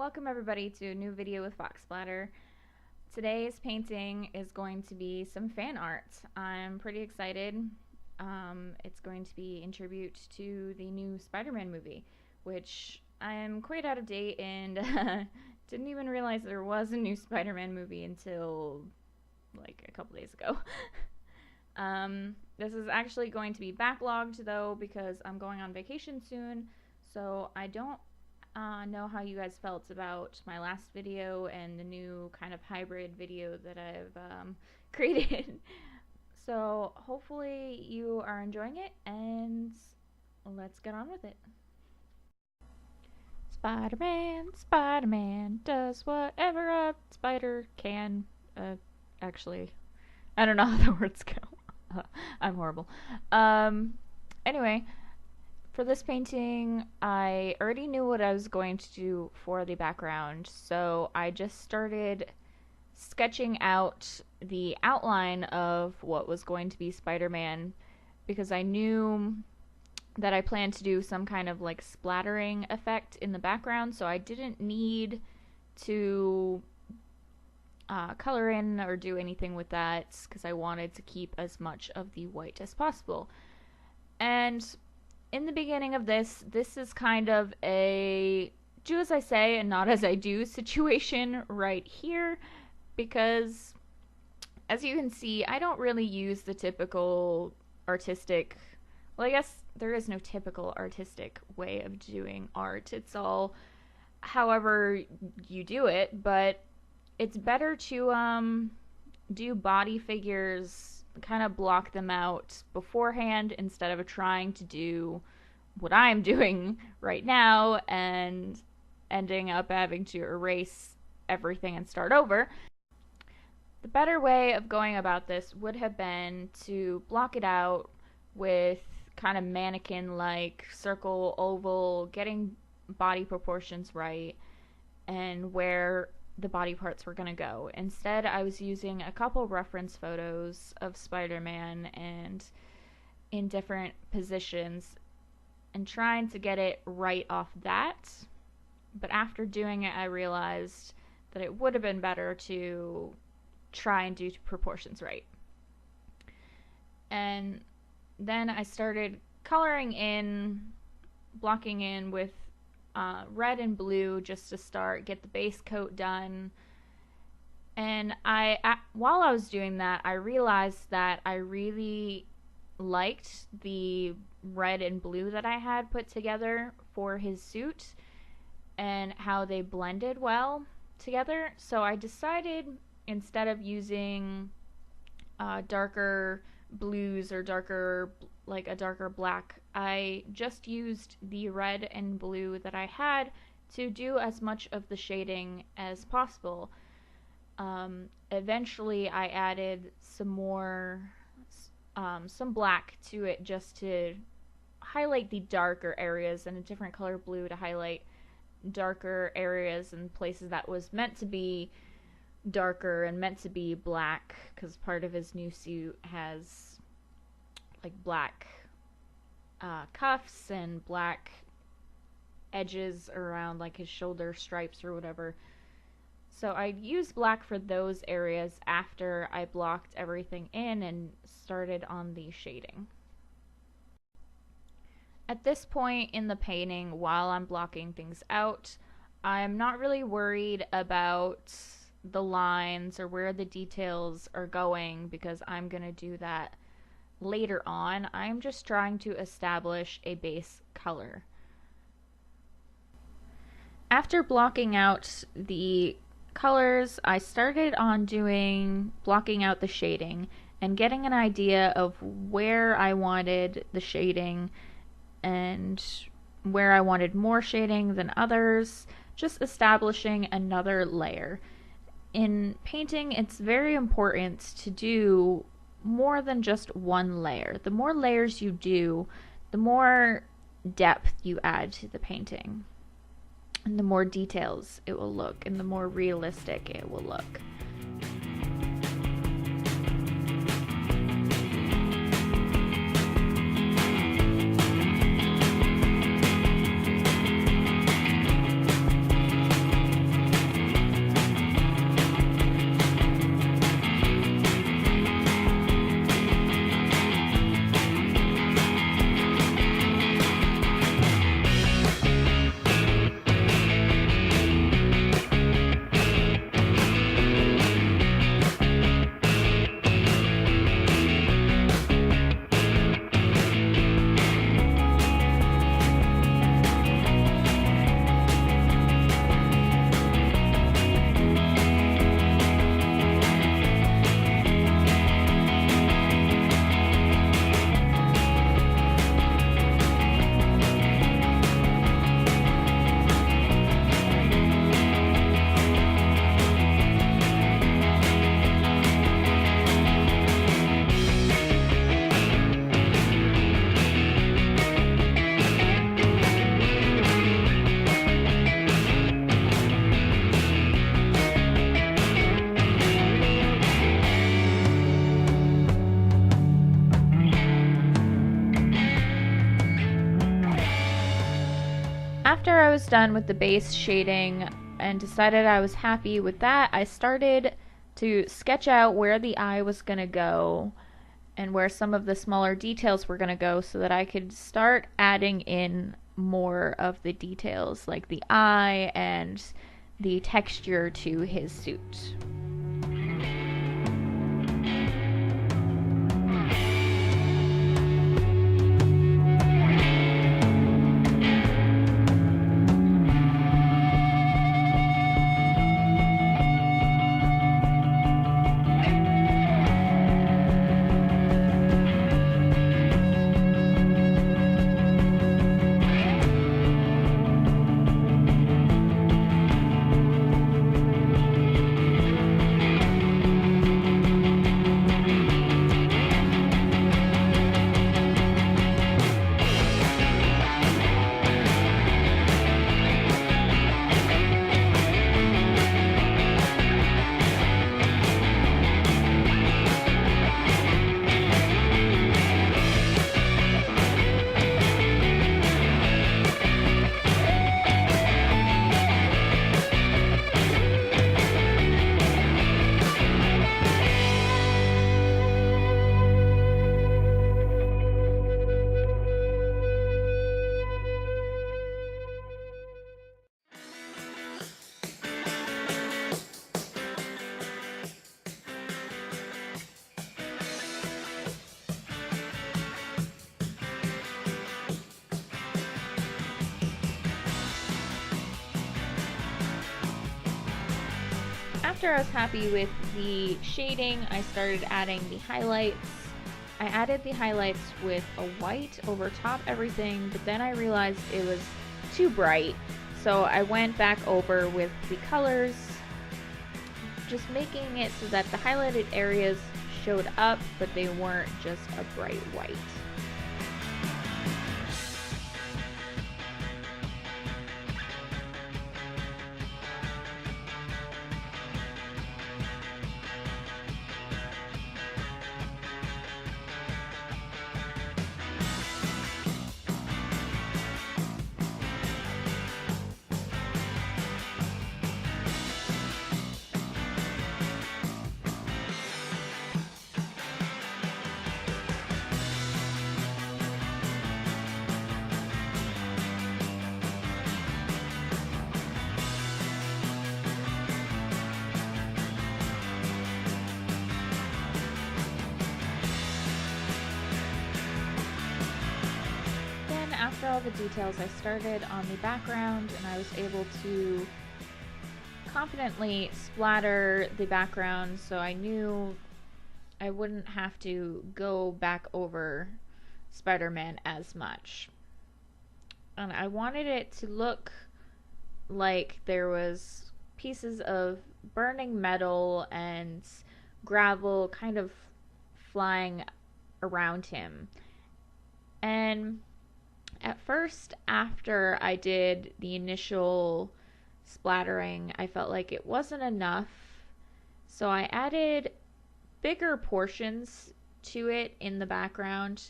Welcome everybody to a new video with Fox Splatter. Today's painting is going to be some fan art. I'm pretty excited. It's going to be in tribute to the new Spider-Man movie, which I am quite out of date and didn't even realize there was a new Spider-Man movie until like a couple days ago. This is actually going to be backlogged though because I'm going on vacation soon, so I don't know how you guys felt about my last video and the new kind of hybrid video that I've created. So hopefully you are enjoying it, and let's get on with it. Spider-Man, Spider-Man does whatever a spider can. Actually, I don't know how the words go. I'm horrible. Anyway, for this painting, I already knew what I was going to do for the background, so I just started sketching out the outline of what was going to be Spider-Man, because I knew that I planned to do some kind of like splattering effect in the background, so I didn't need to color in or do anything with that because I wanted to keep as much of the white as possible. And in the beginning of this is kind of a do as I say and not as I do situation right here, because as you can see, I don't really use the typical artistic, well, I guess there is no typical artistic way of doing art. It's all however you do it, but it's better to do body figures, kind of block them out beforehand instead of trying to do what I'm doing right now and ending up having to erase everything and start over. The better way of going about this would have been to block it out with kind of mannequin-like circle, oval, getting body proportions right and where the body parts were going to go. Instead, I was using a couple reference photos of Spider-Man and in different positions and trying to get it right off that. But after doing it, I realized that it would have been better to try and do proportions right. And then I started coloring in, blocking in with red and blue just to start, get the base coat done. And while I was doing that, I realized that I really liked the red and blue that I had put together for his suit and how they blended well together. So I decided, instead of using darker blues or a darker black, I just used the red and blue that I had to do as much of the shading as possible. Eventually I added some more some black to it just to highlight the darker areas, and a different color blue to highlight darker areas and places that was meant to be darker and meant to be black, because part of his new suit has like black cuffs and black edges around like his shoulder stripes or whatever. So I used black for those areas after I blocked everything in and started on the shading. At this point in the painting, while I'm blocking things out, I'm not really worried about the lines or where the details are going, because I'm going to do that later on. I'm just trying to establish a base color. After blocking out the colors, I started on blocking out the shading and getting an idea of where I wanted the shading and where I wanted more shading than others, just establishing another layer. In painting, it's very important to do more than just one layer. The more layers you do, the more depth you add to the painting, and the more details it will look, and the more realistic it will look. done with the base shading and decided I was happy with that, I started to sketch out where the eye was going to go and where some of the smaller details were going to go so that I could start adding in more of the details, like the eye and the texture to his suit. After I was happy with the shading, I started adding the highlights. I added the highlights with a white over top everything, but then I realized it was too bright, so I went back over with the colors, just making it so that the highlighted areas showed up, but they weren't just a bright white. After all the details, I started on the background and I was able to confidently splatter the background so I knew I wouldn't have to go back over Spider-Man as much. And I wanted it to look like there was pieces of burning metal and gravel kind of flying around him. And at first, after I did the initial splattering, I felt like it wasn't enough, so I added bigger portions to it in the background,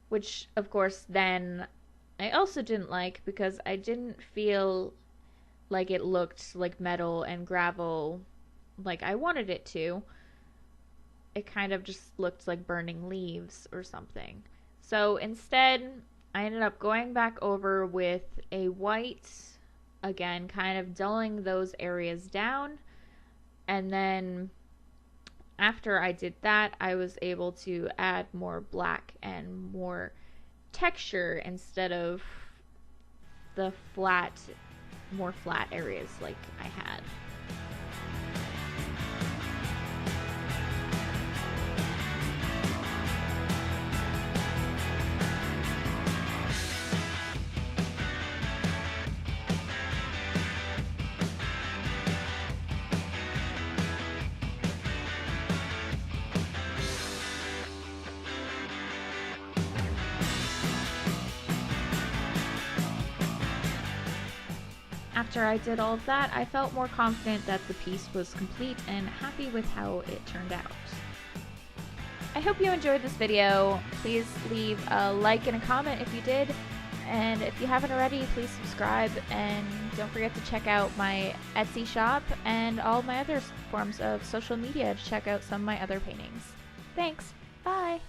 which of course then I also didn't like because I didn't feel like it looked like metal and gravel like I wanted it to. It kind of just looked like burning leaves or something. So instead, I ended up going back over with a white, again, kind of dulling those areas down. And then after I did that, I was able to add more black and more texture instead of the more flat areas like I had. After I did all of that, I felt more confident that the piece was complete and happy with how it turned out. I hope you enjoyed this video. Please leave a like and a comment if you did. And if you haven't already, please subscribe, and don't forget to check out my Etsy shop and all my other forms of social media to check out some of my other paintings. Thanks. Bye.